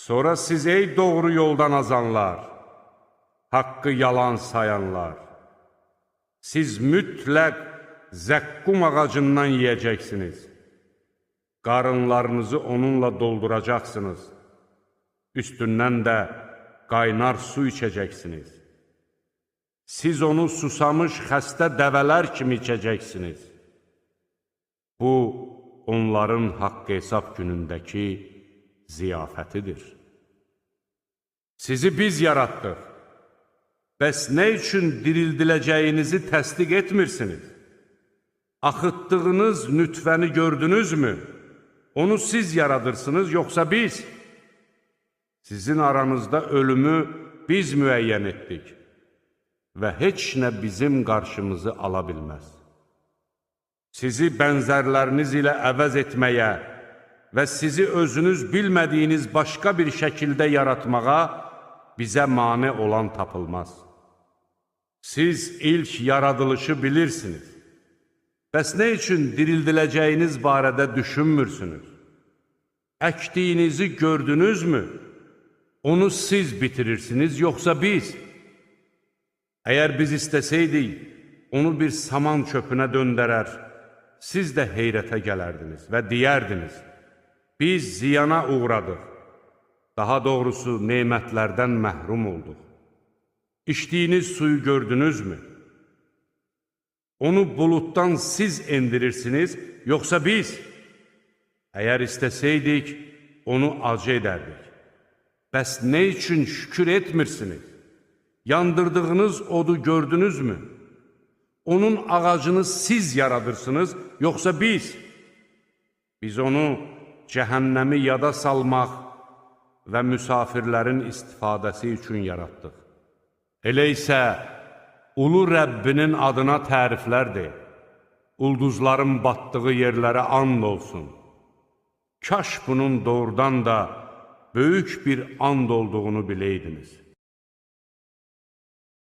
Sonra siz ey doğru yoldan azanlar, haqqı yalan sayanlar, siz mütləq zəqqum ağacından yiyəcəksiniz. Qarınlarınızı onunla dolduracaqsınız. Üstündən də qaynar su içəcəksiniz. Siz onu susamış xəstə dəvələr kimi içəcəksiniz. Bu, onların haqq hesab günündəki ziyafətidir. Sizi biz yaratdıq. Bəs nə üçün dirildiləcəyinizi təsdiq etmirsiniz? Axıtdığınız nütfəni gördünüzmü? Onu siz yaradırsınız, yoxsa biz? Sizin aranızda ölümü biz müəyyən etdik və heç nə bizim qarşımızı ala bilməz. Sizi bənzərləriniz ilə əvəz etməyə və sizi özünüz bilmədiyiniz başqa bir şəkildə yaratmağa bizə mane olan tapılmaz. Siz ilk yaradılışı bilirsiniz. Bəs nə üçün dirildiləcəyiniz barədə düşünmürsünüz? Əkdiyinizi gördünüzmü? Onu siz bitirirsiniz, yoxsa biz? Əgər biz istəsəydik, onu bir saman çöpünə döndərər, siz də heyrətə gələrdiniz və deyərdiniz, biz ziyana uğradıq, daha doğrusu nemətlərdən məhrum olduq. İçdiyiniz suyu gördünüzmü? Onu buluddan siz endirirsiniz, yoxsa biz? Əgər istəsəydik, onu acı edərdik. Bəs nə üçün şükür etmirsiniz? Yandırdığınız odu gördünüzmü? Onun ağacını siz yaradırsınız, yoxsa biz? Biz onu cəhənnəmi yada salmaq və müsafirlərin istifadəsi üçün yaratdıq. Elə isə ulu Rəbbinin adına təriflər de, ulduzların batdığı yerlərə and olsun. Kaş bunun doğrudan da böyük bir and olduğunu biləydiniz.